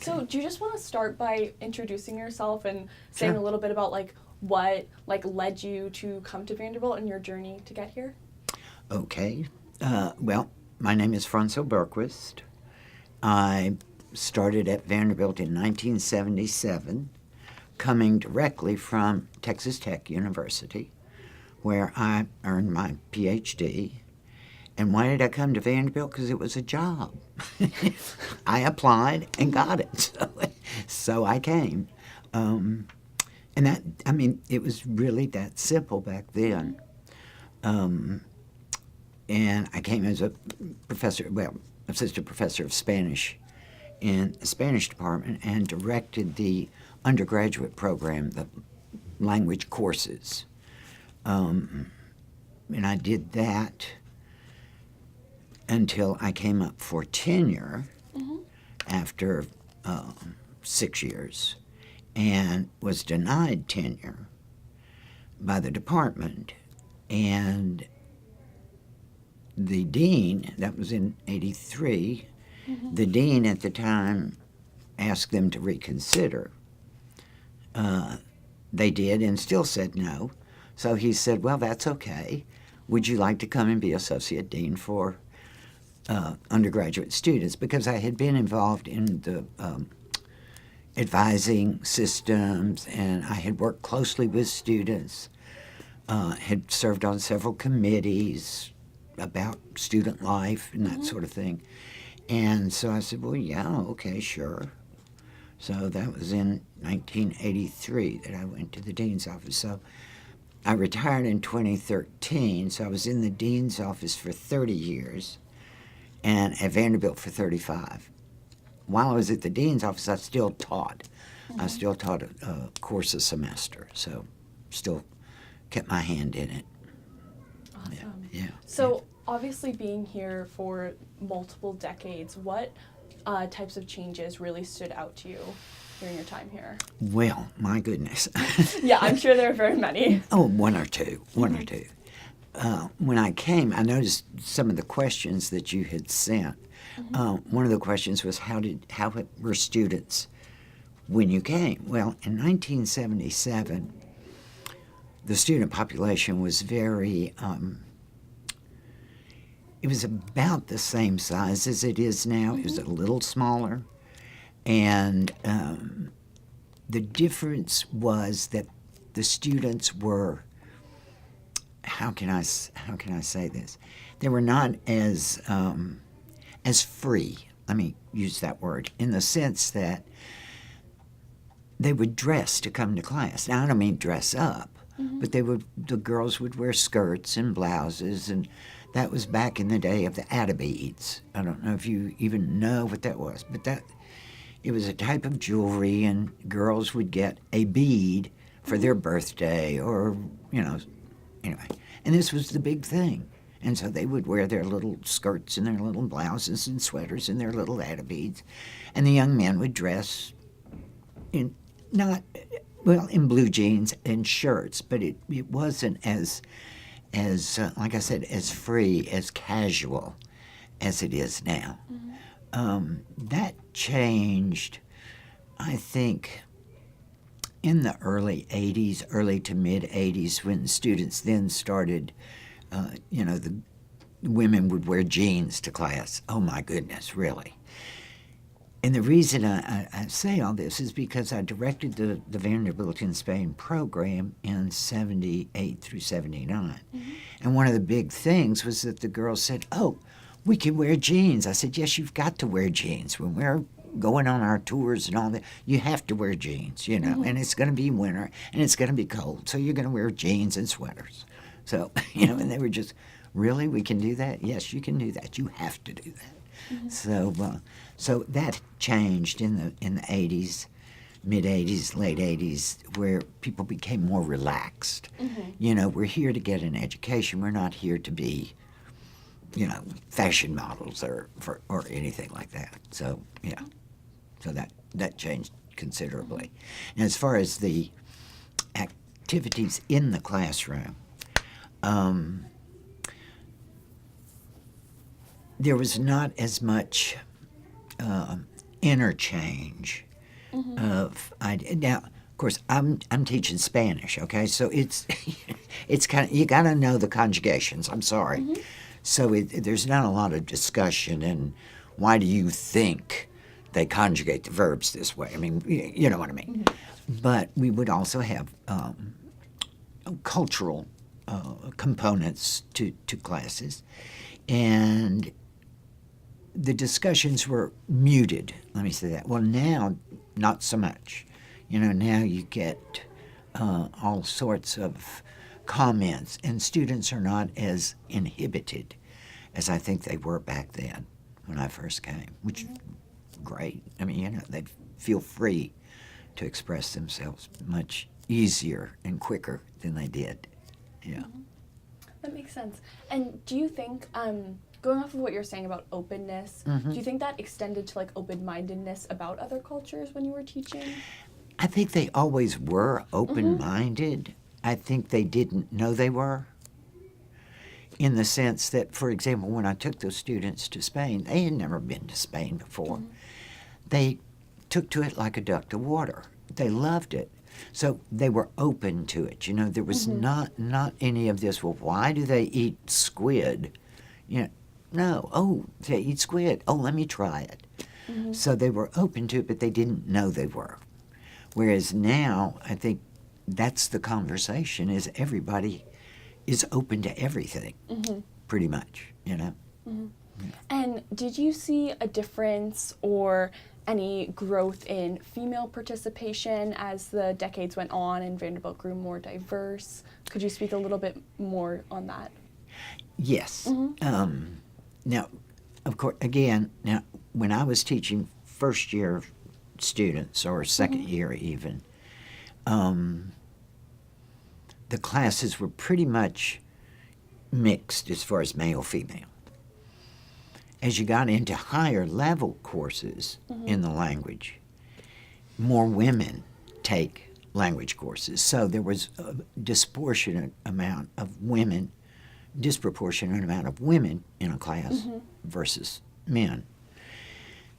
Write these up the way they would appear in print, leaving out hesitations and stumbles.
So do you just want to start by introducing yourself and saying Sure. a little bit about what led you to come to Vanderbilt and your journey to get here? Okay. Well, my name is Fancile Bergquist. I started at Vanderbilt in 1977, coming directly from Texas Tech University, where I earned my PhD. And why did I come to Vanderbilt? Because it was a job. I applied and got it, so I came. And that, I mean, it was really that simple back then. And I came as a professor, well, assistant professor of Spanish in the Spanish department and directed the undergraduate program, the language courses. And I did that until I came up for tenure after 6 years and was denied tenure by the department. And the dean, that was in 83, the dean at the time asked them to reconsider. They did and still said no. So he said, well, that's okay. Would you like to come and be associate dean for undergraduate students? Because I had been involved in the advising systems and I had worked closely with students, had served on several committees about student life and that sort of thing. And so I said, well, yeah, okay, sure. So that was in 1983 that I went to the dean's office. So I retired in 2013, so I was in the dean's office for 30 years and at Vanderbilt for 35. While I was at the dean's office, I still taught. I still taught a course a semester, so still kept my hand in it. Awesome. Yeah. So obviously being here for multiple decades, what types of changes really stood out to you during your time here? Well, my goodness. Yeah, I'm sure there are very many. Oh, one or two. When I came, I noticed some of the questions that you had sent. One of the questions was, how were students when you came? Well, in 1977, the student population was very, it was about the same size as it is now. It was a little smaller. And the difference was that the students were, how can I say this? They were not as free, let me use that word, in the sense that they would dress to come to class. Now, I don't mean dress up, but the girls would wear skirts and blouses, and that was back in the day of the beads. I don't know if you even know what that was, but it was a type of jewelry, and girls would get a bead for their birthday or, anyway. And this was the big thing. And so they would wear their little skirts and their little blouses and sweaters and their little beads. And the young men would dress in blue jeans and shirts, but it wasn't as like I said, as free, as casual as it is now. That changed, I think, in the early 80s, early to mid 80s, when students then started, the women would wear jeans to class. Oh my goodness, really. And the reason I say all this is because I directed the Vanderbilt in Spain program in 78 through 79. And one of the big things was that the girls said, oh, we can wear jeans. I said, yes, you've got to wear jeans. When we're going on our tours and all that, you have to wear jeans, and it's going to be winter and it's going to be cold. So you're going to wear jeans and sweaters. So, and they were just, really, we can do that? Yes, you can do that. You have to do that. So that changed in the 80s, mid 80s, late 80s, where people became more relaxed. We're here to get an education. We're not here to be, fashion models or anything like that. So yeah, so that changed considerably. And as far as the activities in the classroom, there was not as much interchange of idea. Now, of course, I'm teaching Spanish, okay? So it's kind of, you got to know the conjugations. I'm sorry. So there's not a lot of discussion and why do you think they conjugate the verbs this way? I mean, you know what I mean. But we would also have cultural components to classes, and the discussions were muted. Let me say that. Well, now not so much. You know, now you get all sorts of comments, and students are not as inhibited as I think they were back then when I first came, which is great. I mean, you know, they feel free to express themselves much easier and quicker than they did. Yeah. That makes sense. And do you think, going off of what you're saying about openness, do you think that extended to like open-mindedness about other cultures when you were teaching? I think they always were open-minded. I think they didn't know they were, in the sense that, for example, when I took those students to Spain, they had never been to Spain before. They took to it like a duck to water. They loved it. So they were open to it. You know, there was not any of this, well, why do they eat squid? You know, no, oh, they eat squid. Oh, let me try it. So they were open to it, but they didn't know they were. Whereas now, I think that's the conversation, is everybody is open to everything, pretty much, you know. And did you see a difference or any growth in female participation as the decades went on and Vanderbilt grew more diverse? Could you speak a little bit more on that? Yes. Now, of course, again, now when I was teaching first year students or second year even, the classes were pretty much mixed as far as male female. As you got into higher level courses in the language, more women take language courses. So there was a disproportionate amount of women in a class versus men.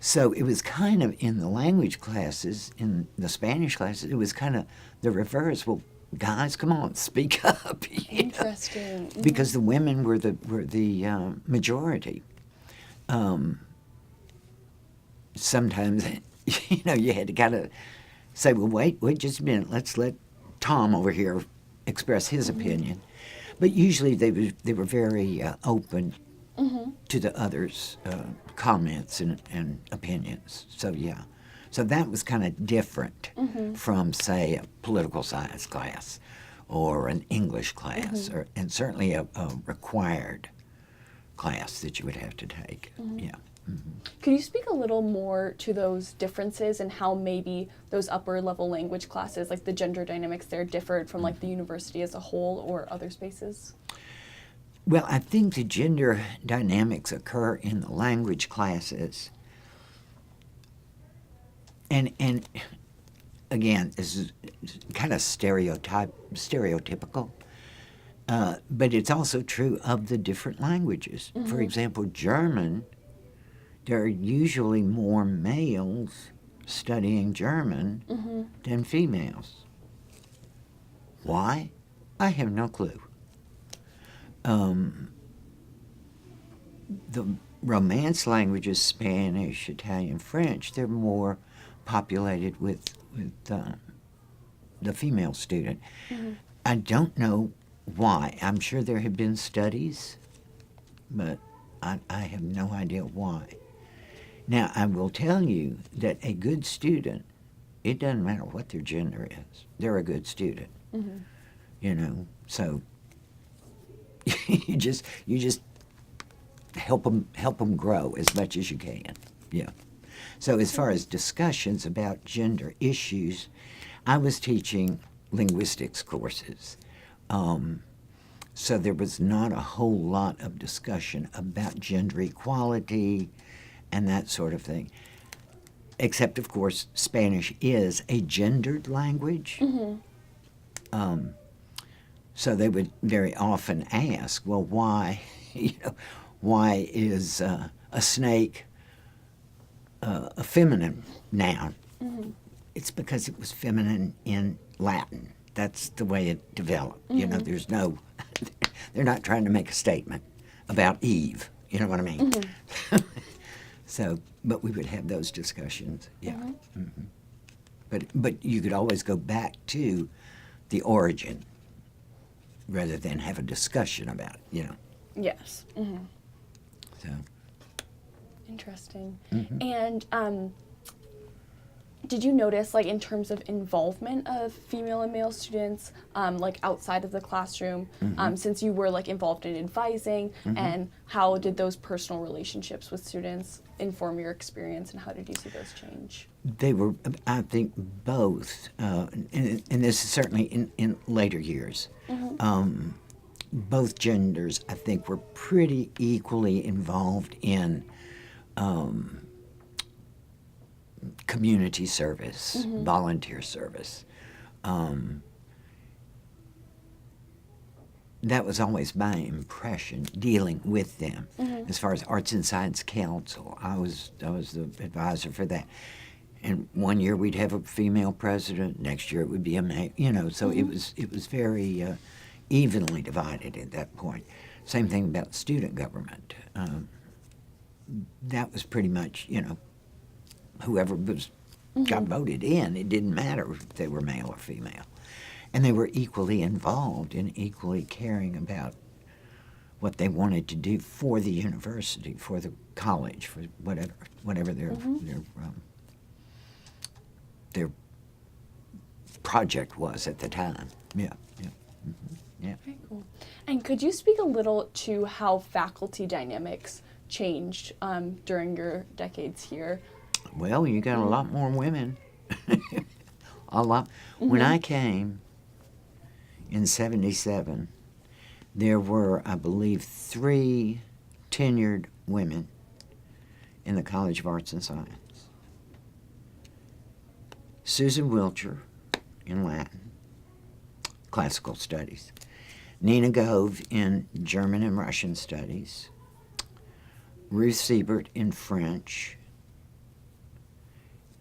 So it was kind of, in the language classes, in the Spanish classes, it was kind of the reverse. Well, guys, come on, speak up. Interesting. Because the women were the majority. Sometimes, you know, you had to kind of say, well, wait just a minute, let's let Tom over here express his opinion. But usually they were very open to the others' comments and opinions. So, yeah. So that was kind of different from, say, a political science class or an English class, and certainly a required class that you would have to take. Yeah. Could you speak a little more to those differences and how maybe those upper level language classes, like the gender dynamics there, differed from like the university as a whole or other spaces? Well, I think the gender dynamics occur in the language classes. And again, this is kind of stereotypical. But it's also true of the different languages. For example, German, there are usually more males studying German than females. Why? I have no clue. The Romance languages, Spanish, Italian, French, they're more populated with the female student. I don't know why. I'm sure there have been studies, but I have no idea why. Now, I will tell you that a good student, it doesn't matter what their gender is, they're a good student. You know, so you just help them grow as much as you can. Yeah. So as far as discussions about gender issues, I was teaching linguistics courses. So there was not a whole lot of discussion about gender equality and that sort of thing. Except, of course, Spanish is a gendered language. So they would very often ask, well, why, why is a snake a feminine noun, it's because it was feminine in Latin. That's the way it developed. You know, there's no, they're not trying to make a statement about Eve. You know what I mean? So, but we would have those discussions. Yeah. But you could always go back to the origin rather than have a discussion about it. You know. Yes. So. Interesting. And did you notice, like, in terms of involvement of female and male students, like, outside of the classroom, since you were, like, involved in advising, and how did those personal relationships with students inform your experience, and how did you see those change? They were, I think, both, and this is certainly in later years. Both genders, I think, were pretty equally involved in community service, volunteer service. That was always my impression dealing with them. As far as Arts and Science Council, I was the advisor for that. And one year we'd have a female president, next year it would be a male, you know, so it was very evenly divided at that point. Same thing about student government. That was pretty much, you know, whoever got voted in, it didn't matter if they were male or female. And they were equally involved and equally caring about what they wanted to do for the university, for the college, for whatever their project was at the time. Yeah. Very cool. And could you speak a little to how faculty dynamics changed during your decades here? Well, you got a lot more women. A lot. When I came in '77, there were, I believe, 3 tenured women in the College of Arts and Science. Susan Wiltshire in Latin, classical studies. Nina Gove in German and Russian studies. Ruth Siebert in French.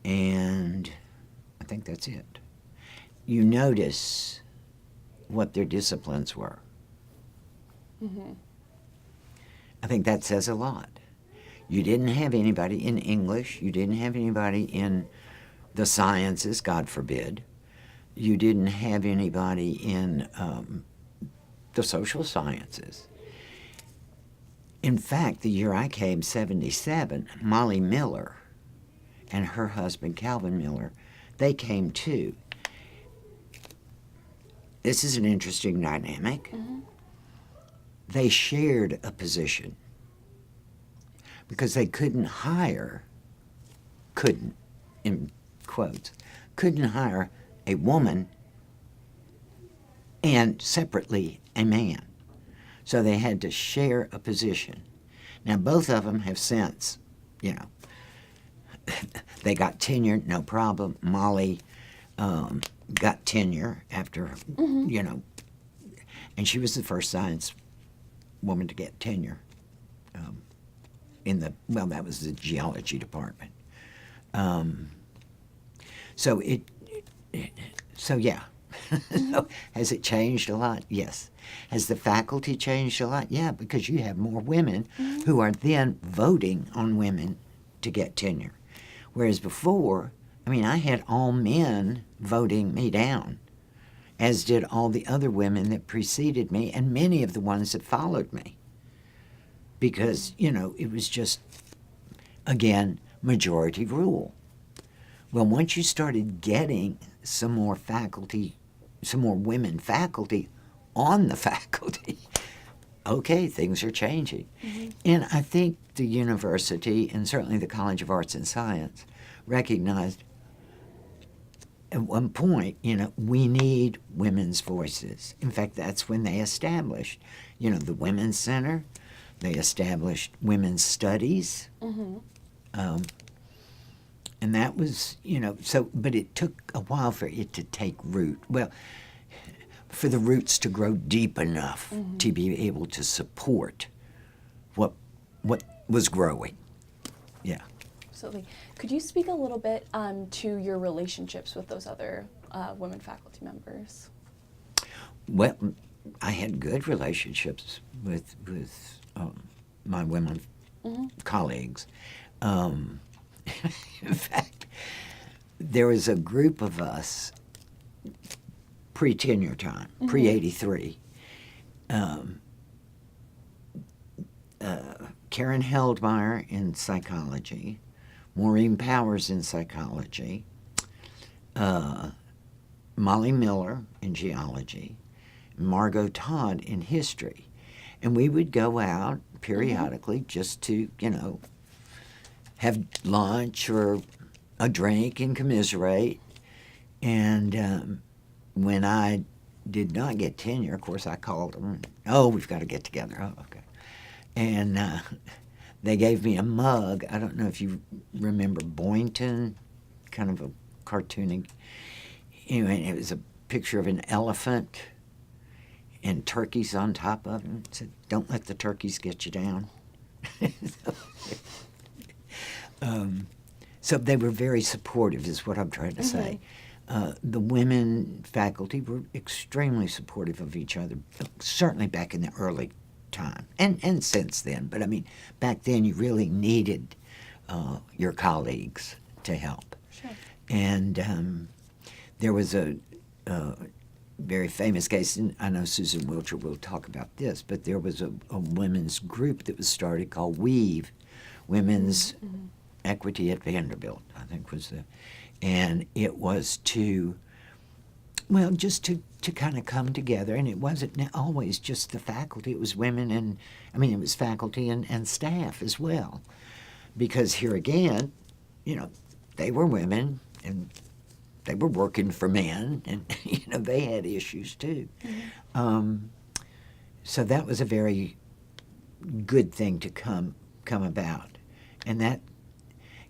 And I think that's it. You notice what their disciplines were. I think that says a lot. You didn't have anybody in English. You didn't have anybody in the sciences, God forbid. You didn't have anybody in the social sciences. In fact, the year I came, '77, Molly Miller and her husband, Calvin Miller, they came too. This is an interesting dynamic. They shared a position because they couldn't hire, in quotes, couldn't hire a woman and separately a man. So they had to share a position. Now, both of them have since, you know, they got tenure, no problem. Molly got tenure after, you know, and she was the first science woman to get tenure in the, well, that was the geology department. So yeah. So has it changed a lot? Yes. Has the faculty changed a lot? Yeah, because you have more women who are then voting on women to get tenure. Whereas before, I mean, I had all men voting me down, as did all the other women that preceded me and many of the ones that followed me. Because, you know, it was just, again, majority rule. Well, once you started getting some more faculty, some more women faculty on the faculty, okay, things are changing. And I think the university, and certainly the College of Arts and Science, recognized at one point, you know, we need women's voices. In fact, that's when they established, you know, the Women's Center. They established women's studies. And that was, you know, so, but it took a while for it to take root. Well, for the roots to grow deep enough to be able to support what was growing. Yeah. Absolutely. Could you speak a little bit to your relationships with those other women faculty members? Well, I had good relationships with my women colleagues. In fact, there was a group of us pre-tenure time, pre-83. Karen Heldmeyer in psychology, Maureen Powers in psychology, Molly Miller in geology, Margot Todd in history. And we would go out periodically just to, have lunch or a drink and commiserate. And when I did not get tenure, of course, I called them. Oh, we've got to get together. Oh, okay. And they gave me a mug. I don't know if you remember Boynton, kind of a cartooning. Anyway, it was a picture of an elephant and turkeys on top of it. It said, "Don't let the turkeys get you down." So they were very supportive, is what I'm trying to say. The women faculty were extremely supportive of each other, certainly back in the early time, and since then. But I mean, back then you really needed your colleagues to help. Sure. And there was a very famous case, and I know Susan Wiltshire will talk about this, but there was a women's group that was started called WEAVE, Women's Equity at Vanderbilt, I think was and it was to, well, just to kind of come together, and it wasn't always just the faculty, it was women and, it was faculty and staff as well. Because here again, they were women and they were working for men, and, they had issues too. So that was a very good thing to come about. And that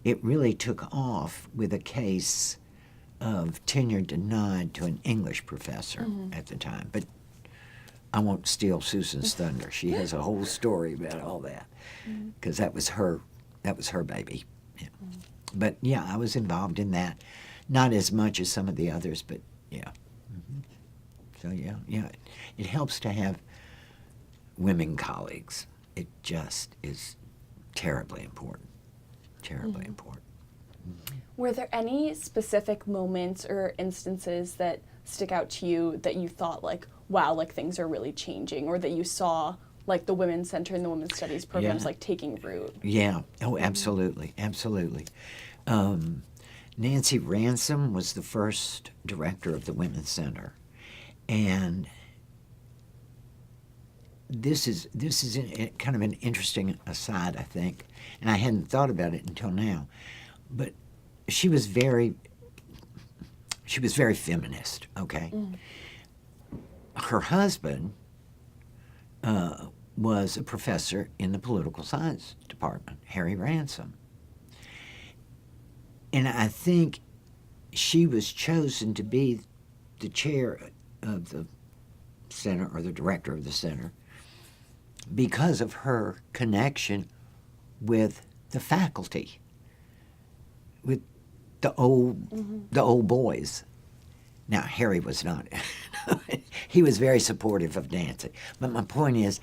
it really took off with a case of tenure denied to an English professor at the time. But I won't steal Susan's thunder. She has a whole story about all that, because that was her baby. Yeah. But yeah, I was involved in that, not as much as some of the others, but yeah. So yeah, it helps to have women colleagues. It just is terribly important. Terribly important. Were there any specific moments or instances that stick out to you that you thought, like, wow, like things are really changing, or that you saw, like, the Women's Center and the Women's Studies programs, like, taking root? Yeah. Oh, absolutely. Absolutely. Nancy Ransom was the first director of the Women's Center. And this is kind of an interesting aside, I think, and I hadn't thought about it until now. But she was very feminist. Okay, her husband was a professor in the political science department, Harry Ransom, and I think she was chosen to be the chair of the center, or the director of the center, because of her connection with the faculty, with the old boys. Now, Harry was not. He was very supportive of Nancy. But my point is,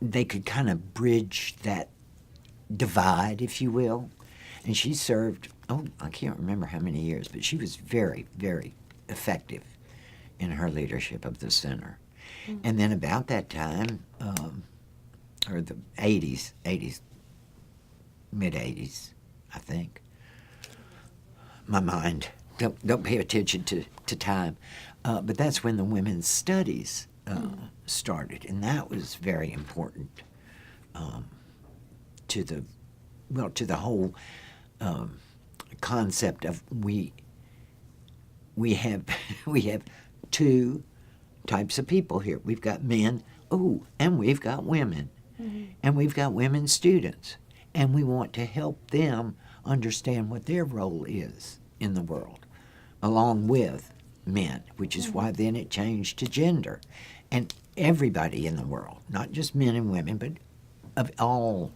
they could kind of bridge that divide, if you will. And she served, I can't remember how many years, but she was very, very effective in her leadership of the center. And then about that time, or the 80s, mid-80s, I think. My mind, don't pay attention to time. But that's when the women's studies started, and that was very important to the whole concept of we have two types of people here. We've got men, and we've got women, and we've got women students, and we want to help them understand what their role is in the world, along with men, which is why then it changed to gender. And everybody in the world, not just men and women, but of all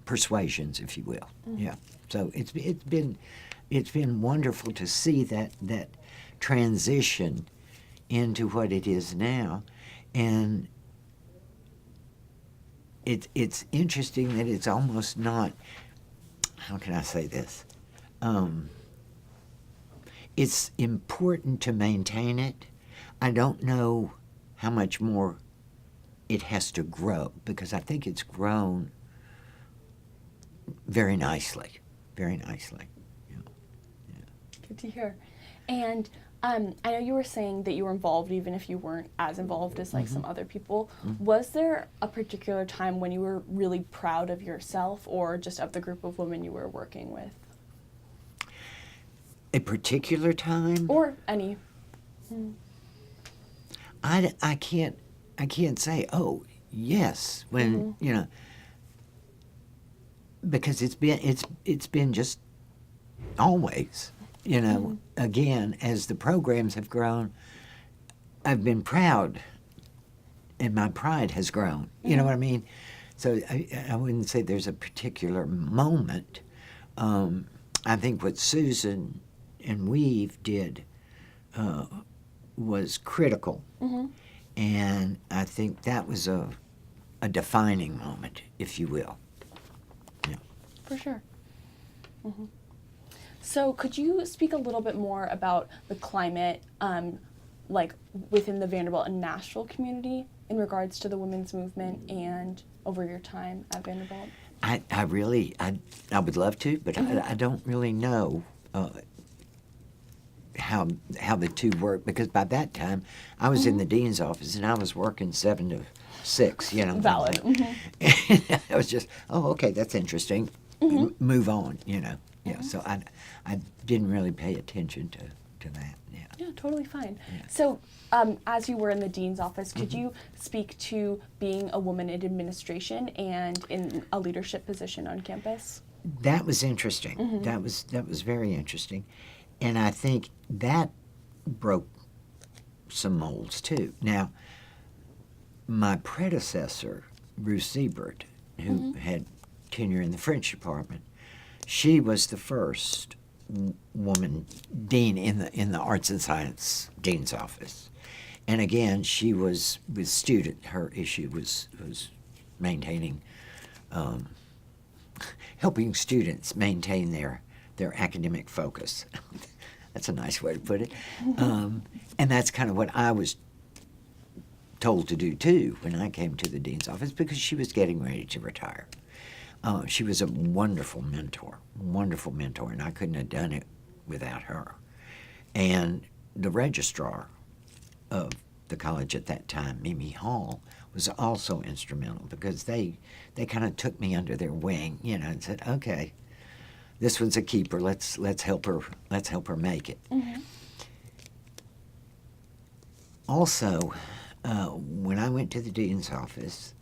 persuasions, if you will. Yeah. So it's been wonderful to see that transition into what it is now, and it's interesting that it's almost not. How can I say this? It's important to maintain it. I don't know how much more it has to grow, because I think it's grown very nicely, very nicely. Yeah. Good to hear. And I know you were saying that you were involved even if you weren't as involved as like some other people. Was there a particular time when you were really proud of yourself or just of the group of women you were working with? A particular time? Or any. I can't say, oh, yes, when, because it's been just always, again, as the programs have grown, I've been proud, and my pride has grown. You know what I mean? So I wouldn't say there's a particular moment. I think what Susan and Weave did was critical, and I think that was a defining moment, if you will. Yeah. For sure. So could you speak a little bit more about the climate, like within the Vanderbilt and Nashville community in regards to the women's movement and over your time at Vanderbilt? I would love to, but I don't really know how the two work, because by that time I was in the dean's office and I was working 7 to 6. Valid. And I was just, oh, okay, that's interesting. Move on. Yeah. So I didn't really pay attention to that. Yeah. Yeah, totally fine. Yeah. So, as you were in the dean's office, could you speak to being a woman in administration and in a leadership position on campus? That was interesting. That was very interesting, and I think that broke some molds too. Now, my predecessor, Ruth Siebert, who had tenure in the French department, she was the first woman dean in the arts and science dean's office, and again, she was with student. Her issue was maintaining. Helping students maintain their academic focus. That's a nice way to put it. And that's kind of what I was told to do, too, when I came to the dean's office, because she was getting ready to retire. She was a wonderful mentor, and I couldn't have done it without her. And the registrar of the college at that time, Mimi Hall, was also instrumental, because they kind of took me under their wing, and said, okay, this one's a keeper. Let's help her make it. Also, when I went to the dean's office,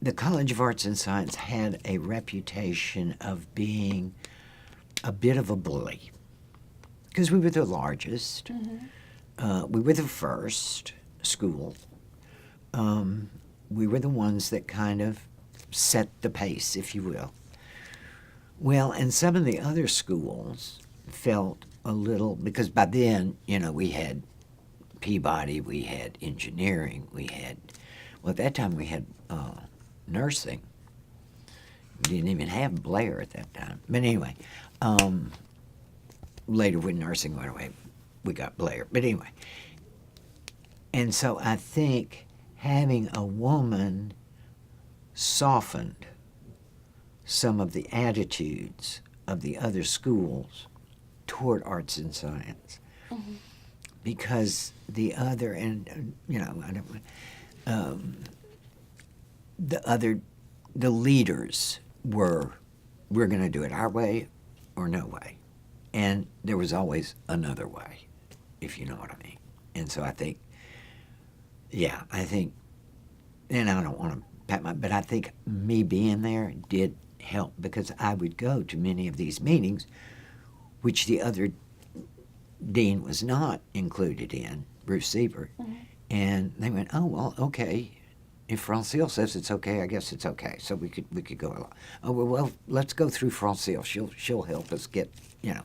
the College of Arts and Science had a reputation of being a bit of a bully, because we were the largest. We were the first school. We were the ones that kind of set the pace, if you will. Well, and some of the other schools felt a little, because by then, we had Peabody, we had engineering, at that time we had nursing. We didn't even have Blair at that time. But anyway, later when nursing went away, we got Blair. But anyway, and so I think having a woman softened some of the attitudes of the other schools toward arts and science, because the other, and the leaders were, we're going to do it our way or no way, and there was always another way, if you know what I mean. And so I think, and I don't want to pat but I think me being there did help, because I would go to many of these meetings, which the other dean was not included in, Bruce Siebert, and they went, oh, well, okay, if Francile says it's okay, I guess it's okay. So we could go along. Oh well, let's go through Francile. She'll help us get, you know.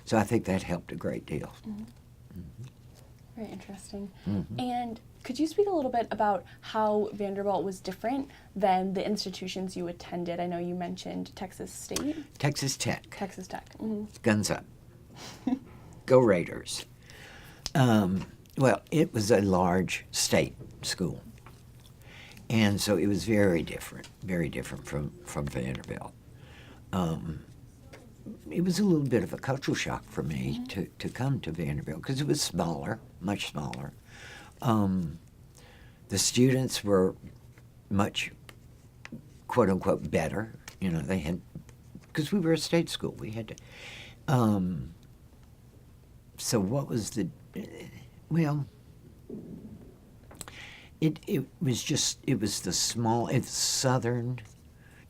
So I think that helped a great deal. Mm-hmm. Very interesting. Mm-hmm. And could you speak a little bit about how Vanderbilt was different than the institutions you attended? I know you mentioned Texas State. Texas Tech. Texas Tech. Mm-hmm. Guns up. Go Raiders. Well, it was a large state school. And so it was very different from Vanderbilt. It was a little bit of a cultural shock for me to come to Vanderbilt because it was smaller, much smaller. The students were much, quote unquote, better. You know, they had, because we were a state school, we had to. So what was the, well, it was the small, it's southern.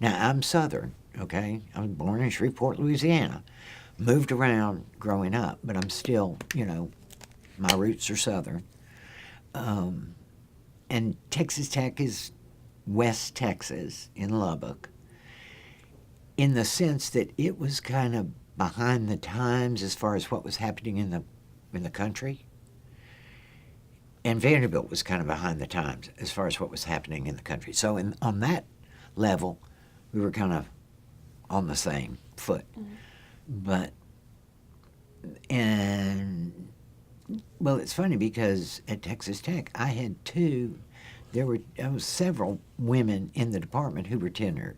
Now, I'm southern, okay? I was born in Shreveport, Louisiana. Moved around growing up, but I'm still, you know, my roots are southern. And Texas Tech is West Texas in Lubbock, in the sense that it was kind of behind the times as far as what was happening in the country. And Vanderbilt was kind of behind the times as far as what was happening in the country. So on that level, we were kind of on the same foot. Mm-hmm. Well, it's funny because at Texas Tech, I had there was several women in the department who were tenured.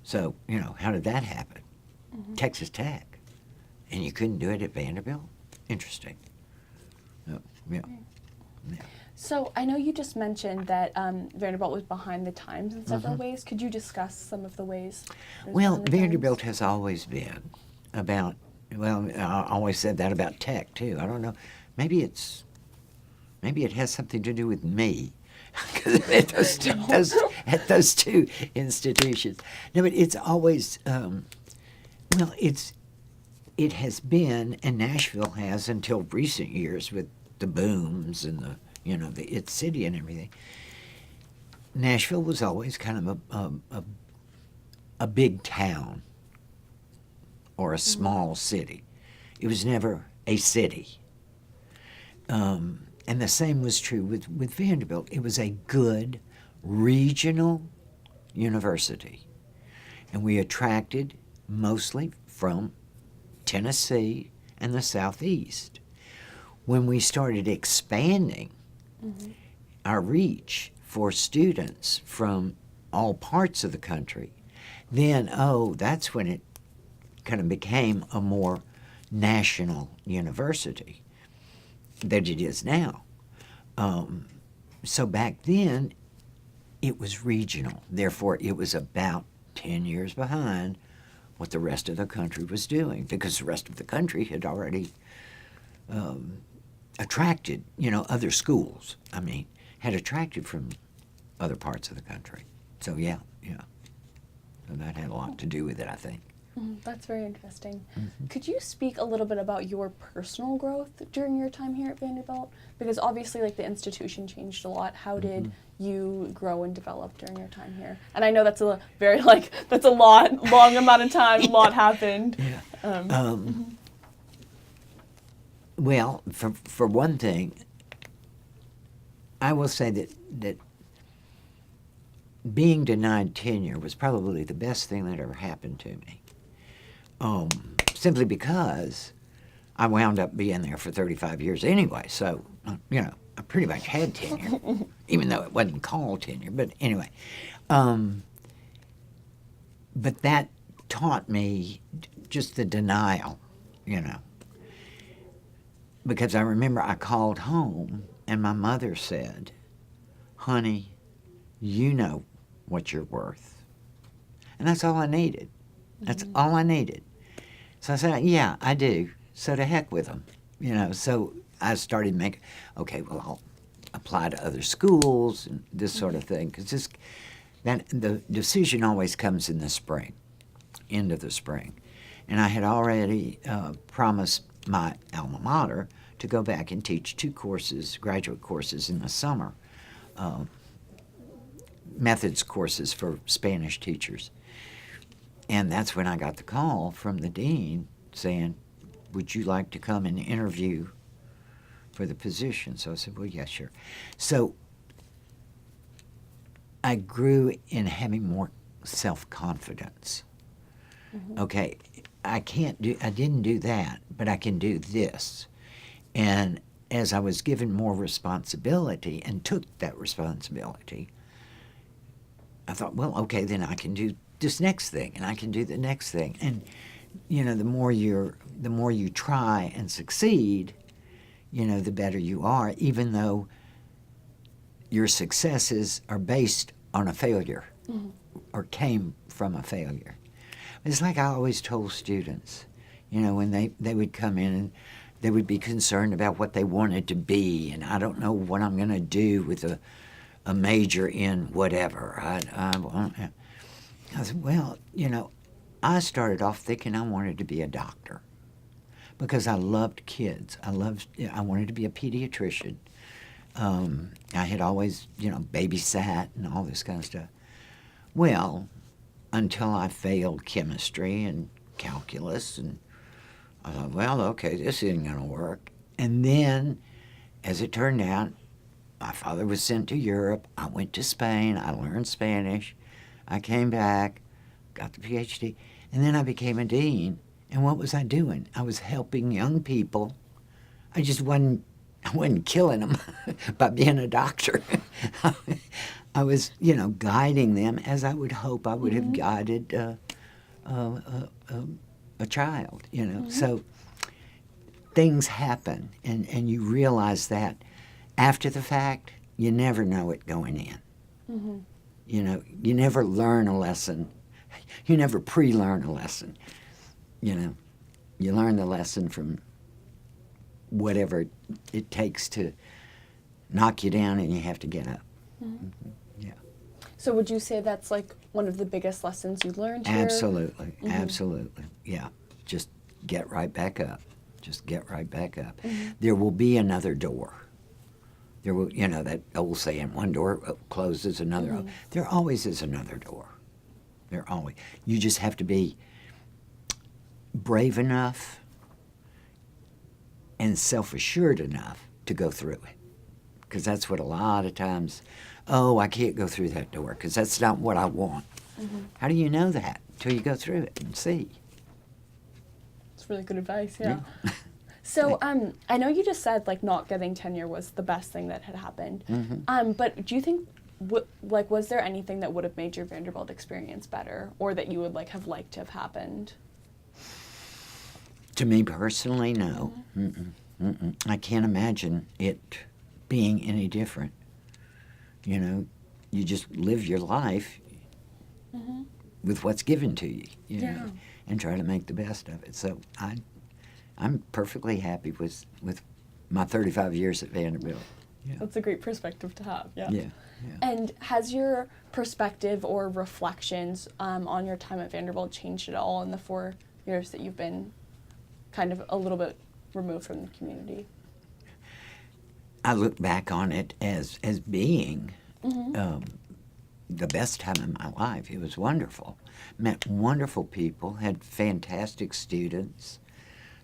So, you know, how did that happen? Mm-hmm. Texas Tech. And you couldn't do it at Vanderbilt? Interesting. Oh, yeah. Yeah. So I know you just mentioned that Vanderbilt was behind the times in several ways. Could you discuss some of the ways? Well, Vanderbilt has always been about, well, I always said that about Tech, too. I don't know. Maybe it has something to do with me. at those two institutions. No, but it's always, it has been, and Nashville has until recent years with the booms and its city and everything. Nashville was always kind of a big town or a small city. It was never a city. And the same was true with Vanderbilt. It was a good regional university. And we attracted mostly from Tennessee and the Southeast. When we started expanding our reach for students from all parts of the country, then, that's when it kind of became a more national university that it is now. So back then, it was regional. Therefore, it was about 10 years behind what the rest of the country was doing, because the rest of the country had already attracted, other schools. I mean, had attracted from other parts of the country. So, yeah. So that had a lot to do with it, I think. That's very interesting. Could you speak a little bit about your personal growth during your time here at Vanderbilt? Because obviously, the institution changed a lot. How did you grow and develop during your time here? And I know that's a very, that's a long amount of time, a lot happened. Yeah. Well, for one thing, I will say that being denied tenure was probably the best thing that ever happened to me. Simply because I wound up being there for 35 years anyway. So, I pretty much had tenure, even though it wasn't called tenure. But anyway, but that taught me just the denial, Because I remember I called home and my mother said, "Honey, you know what you're worth." And that's all I needed. That's all I needed. So I said, "Yeah, I do. So to heck with them." So I started making, I'll apply to other schools and this sort of thing. Because the decision always comes in the spring, end of the spring. And I had already promised my alma mater to go back and teach 2 courses, graduate courses in the summer, methods courses for Spanish teachers. And that's when I got the call from the dean saying, would you like to come and interview for the position? So I said, well, yeah, sure. So I grew in having more self-confidence. Okay, I didn't do that, but I can do this. And as I was given more responsibility and took that responsibility, I thought, well, okay, then I can do this next thing, and I can do the next thing. And the more you try and succeed, the better you are, even though your successes are based on a failure or came from a failure. It's like I always told students, when they would come in and they would be concerned about what they wanted to be, and I don't know what I'm going to do with a major in whatever. I said, well, I started off thinking I wanted to be a doctor because I loved kids. I wanted to be a pediatrician. I had always, babysat and all this kind of stuff. Well, until I failed chemistry and calculus, and I thought, well, okay, this isn't going to work. And then, as it turned out, my father was sent to Europe. I went to Spain. I learned Spanish. I came back, got the PhD, and then I became a dean. And what was I doing? I was helping young people. I wasn't killing them by being a doctor. I was, guiding them as I would hope I would have guided a child, So things happen, and you realize that after the fact, you never know it going in. You never learn a lesson. You never pre-learn a lesson. You learn the lesson from whatever it takes to knock you down, and you have to get up. Yeah. So would you say that's like one of the biggest lessons you learned here? Absolutely. Absolutely. Yeah. Just get right back up. Just get right back up. There will be another door. There will, that old saying, one door closes, another. There always is another door. There always. You just have to be brave enough and self-assured enough to go through it. Because that's what a lot of times, I can't go through that door because that's not what I want. How do you know that until you go through it and see? It's really good advice, yeah. So I know you just said like not getting tenure was the best thing that had happened. But do you think, was there anything that would have made your Vanderbilt experience better, or that you would have liked to have happened? To me personally, no. I can't imagine it being any different. You just live your life with what's given to you, and try to make the best of it. So I'm perfectly happy with my 35 years at Vanderbilt. Yeah. That's a great perspective to have, yeah. Yeah. And has your perspective or reflections on your time at Vanderbilt changed at all in the 4 years that you've been kind of a little bit removed from the community? I look back on it as being the best time of my life. It was wonderful. Met wonderful people, had fantastic students,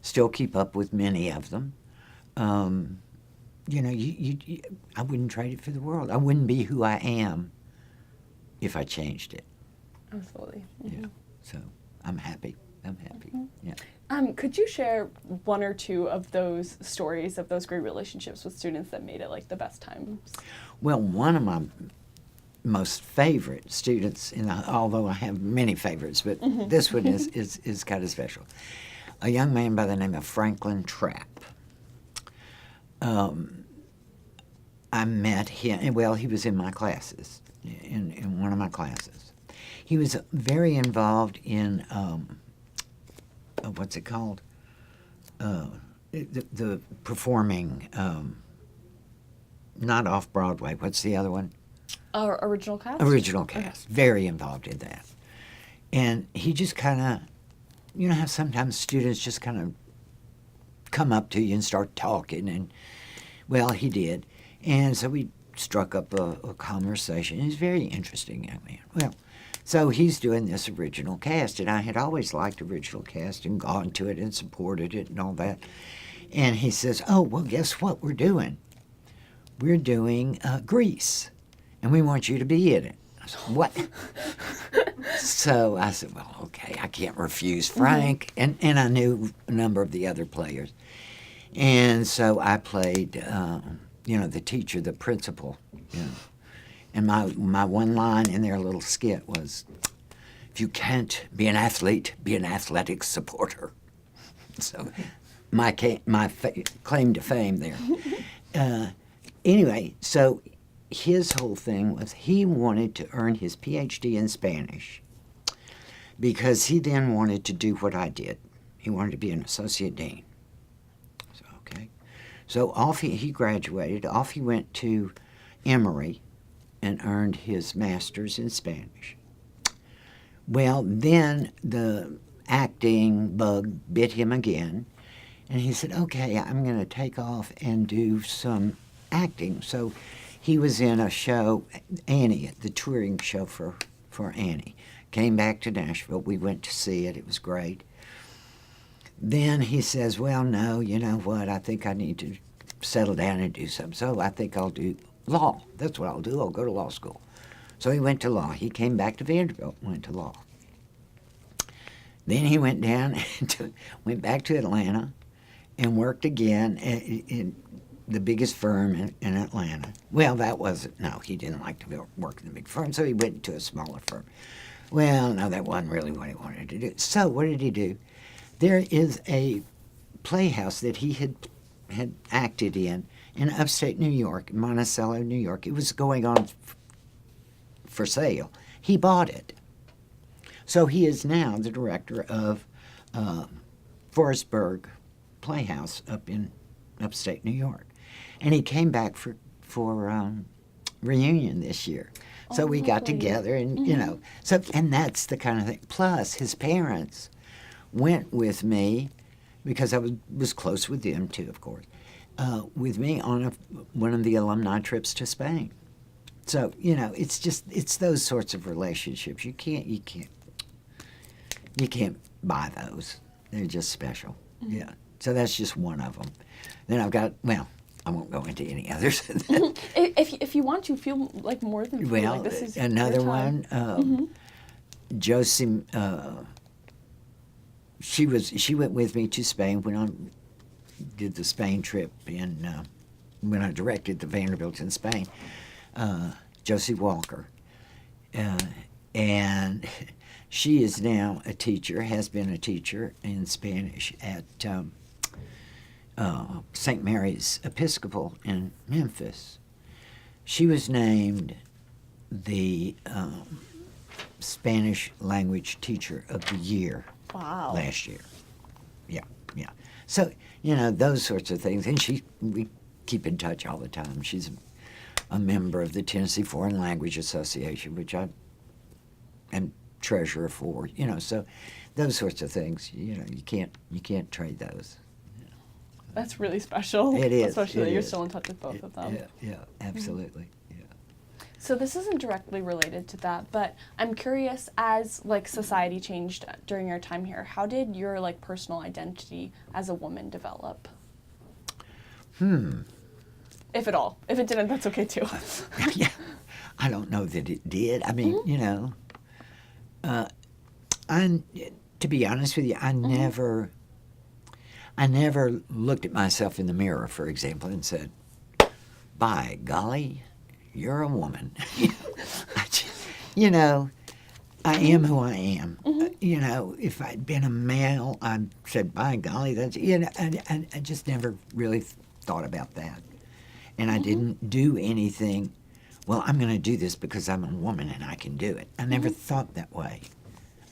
still keep up with many of them. I wouldn't trade it for the world. I wouldn't be who I am if I changed it. Absolutely. Yeah. So I'm happy. Yeah. Could you share one or two of those stories of those great relationships with students that made it the best times? Well, one of my most favorite students, although I have many favorites, but this one is kind of special. A young man by the name of Franklin Trapp. I met him, well, he was in my classes, in one of my classes. He was very involved in, what's it called? The performing, not off-Broadway, what's the other one? Original cast? Original cast. Okay. Very involved in that. And he just kind of, how sometimes students just kind of come up to you and start talking, and, well, he did. And so we struck up a conversation. He's a very interesting young man. Well, so he's doing this original cast, and I had always liked original cast and gone to it and supported it and all that. And he says, "Oh, well, guess what we're doing? We're doing Grease, and we want you to be in it." I said, "What?" So I said, "Well, okay, I can't refuse Frank." And I knew a number of the other players. And so I played, the teacher, the principal. And my one line in their little skit was, "If you can't be an athlete, be an athletic supporter." So my claim to fame there. Anyway, so his whole thing was he wanted to earn his PhD in Spanish because he then wanted to do what I did. He wanted to be an associate dean. So, okay. So off he graduated. Off he went to Emory and earned his master's in Spanish. Well, then the acting bug bit him again, and he said, "Okay, I'm going to take off and do some acting." So he was in a show, Annie, the touring show for Annie. Came back to Nashville. We went to see it. It was great. Then he says, "Well, no, you know what? I think I need to settle down and do something. So I think I'll do law. That's what I'll do. I'll go to law school." So he went to law. He came back to Vanderbilt and went to law. Then he went down and went back to Atlanta and worked again in the biggest firm in Atlanta. Well, he didn't like to work in the big firm, so he went to a smaller firm. Well, no, that wasn't really what he wanted to do. So what did he do? There is a playhouse that he had acted in upstate New York, Monticello, New York. It was going on for sale. He bought it. So he is now the director of Forestburg Playhouse up in upstate New York. And he came back for reunion this year. So we got together and, and that's the kind of thing. Plus, his parents went with me, because I was close with them too, of course, with me on one of the alumni trips to Spain. So, it's those sorts of relationships. You can't buy those. They're just special. Mm-hmm. Yeah. So that's just one of them. Then I've got, I won't go into any others. If you want to, feel like more than free. Well, like this is another one, Josie, she went with me to Spain when I did the Spain trip, and when I directed the Vanderbilt in Spain, Josie Walker. And she is now a teacher, has been a teacher in Spanish at St. Mary's Episcopal in Memphis. She was named the Spanish language teacher of the year last year. Yeah. So, those sorts of things. And we keep in touch all the time. She's a member of the Tennessee Foreign Language Association, which I am treasurer for, so those sorts of things, you can't trade those. That's really special. It is. Especially that you're still in touch with both of them. Yeah, absolutely. Yeah. So this isn't directly related to that, but I'm curious, as society changed during your time here, how did your personal identity as a woman develop? If at all. If it didn't, that's okay too. Yeah. I don't know that it did. I mean, to be honest with you, I never looked at myself in the mirror, for example, and said, "By golly, you're a woman." I am who I am. If I'd been a male, I'd said, "By golly, that's," I just never really thought about that. And I didn't do anything, "Well, I'm going to do this because I'm a woman and I can do it." I never thought that way.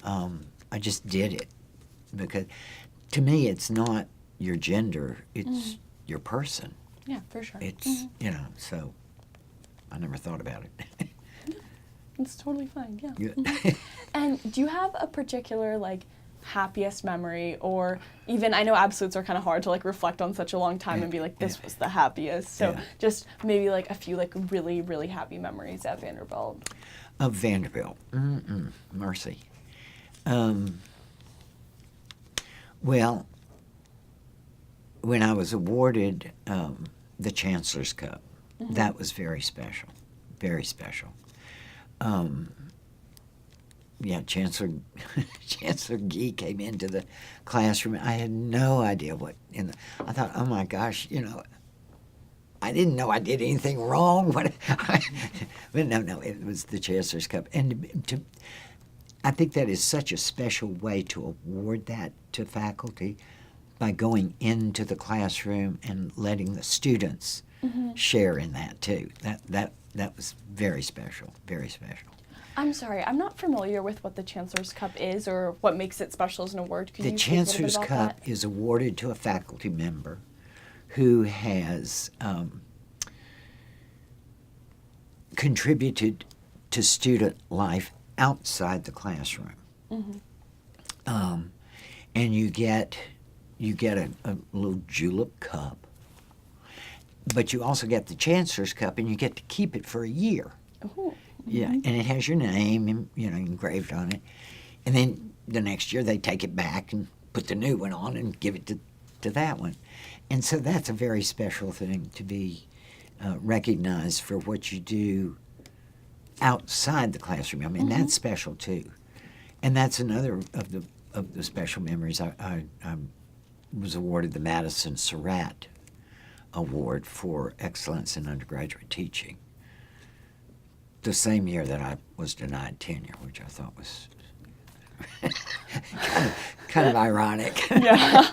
I just did it because, to me, it's not your gender, it's your person. Yeah, for sure. It's, so I never thought about it. It's totally fine, yeah. And do you have a particular, happiest memory, or even, I know absolutes are kind of hard to like reflect on such a long time and be like, this was the happiest. So just maybe like a few like really, really happy memories at Vanderbilt. Of Vanderbilt. Mercy. Well, when I was awarded the Chancellor's Cup, that was very special, very special. Chancellor Gee came into the classroom. I had no idea what I thought, oh my gosh, I didn't know I did anything wrong. But no, it was the Chancellor's Cup. And I think that is such a special way to award that to faculty, by going into the classroom and letting the students share in that too. That was very special, very special. I'm sorry, I'm not familiar with what the Chancellor's Cup is or what makes it special as an award. Could The you speak a little bit Chancellor's about Cup that? is awarded to a faculty member who has contributed to student life outside the classroom. And you get a little julep cup, but you also get the Chancellor's Cup, and you get to keep it for a year. Ooh. Yeah, and it has your name, engraved on it. And then the next year they take it back and put the new one on and give it to that one. And so that's a very special thing, to be recognized for what you do outside the classroom. I mean, that's special too. And that's another of the special memories. I was awarded the Madison Surratt Award for Excellence in Undergraduate Teaching the same year that I was denied tenure, which I thought was kind of ironic. Yeah.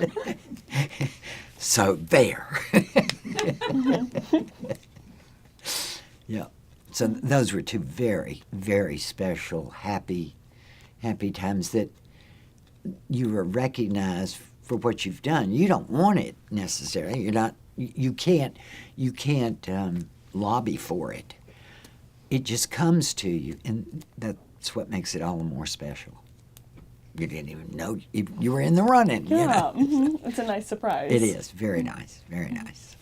So there. Yeah. So those were two very, very special, happy times that you were recognized for what you've done. You don't want it necessarily. You're not. You can't lobby for it. It just comes to you, and that's what makes it all the more special. You didn't even know you were in the running. Yeah, it's a nice surprise. It is very nice, very nice.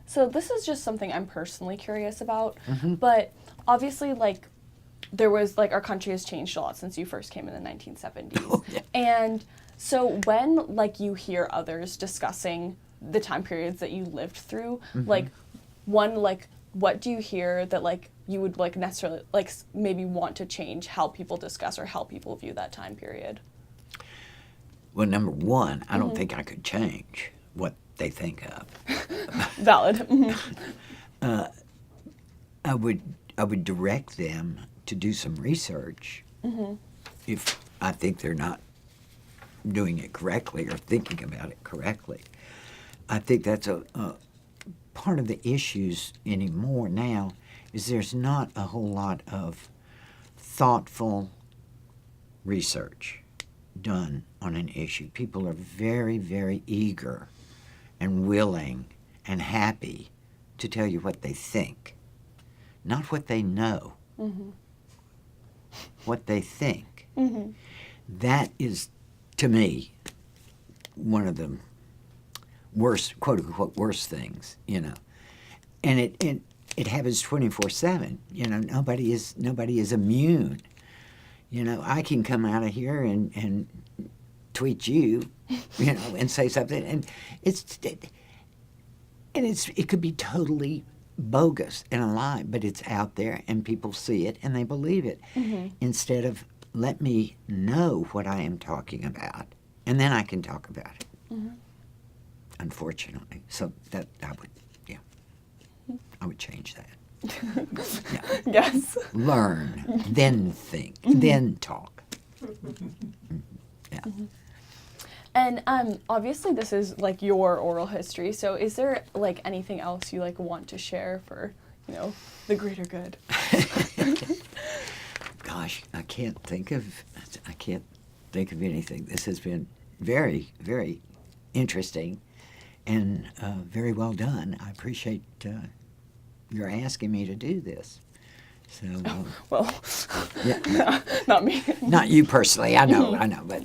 So this is just something I'm personally curious about, but obviously, like, there was, like, our country has changed a lot since you first came in the 1970s. Oh, yeah. And so when, like, you hear others discussing the time periods that you lived through, like, one, like, what do you hear that, like, you would, like, necessarily, like, maybe want to change how people discuss or how people view that time period? Well, number one, I don't think I could change what they think of. Valid. I would direct them to do some research if I think they're not doing it correctly or thinking about it correctly. I think that's a part of the issues anymore now is there's not a whole lot of thoughtful research done on an issue. People are very, very eager and willing and happy to tell you what they think, not what they know, what they think. That is, to me, one of the worst, quote unquote, worst things, And it happens 24/7. Nobody is immune. I can come out of here and tweet you, and say something, and it could be totally bogus and a lie, but it's out there and people see it and they believe it. Instead of let me know what I am talking about, and then I can talk about it. Unfortunately, so that I would change that. Yes. Learn, then think, then talk. Yeah. And obviously this is like your oral history, so is there like anything else you like want to share for, the greater good? Gosh, I can't think of anything. This has been very, very interesting and very well done. I appreciate your asking me to do this. So, Well, yeah, not me. not you personally. I know,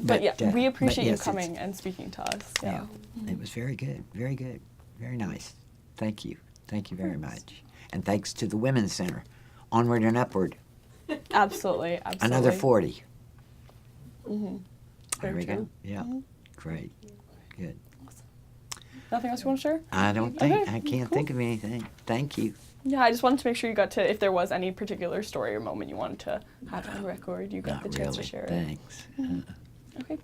But yeah, we but appreciate yes, you coming and speaking to us. Yeah. it was very good, very nice. Thank you very much, and thanks to the Women's Center. Onward and upward. Absolutely. Another 40. Mm-hmm. There we Very go. true. Yeah, great, good. Nothing else you want to share? I don't think Okay, I can't think of anything. Thank you. Yeah, I just wanted to make sure you got to, if there was any particular story or moment you wanted to have on record, you got Not the chance really. to share it. Thanks. Okay, perfect.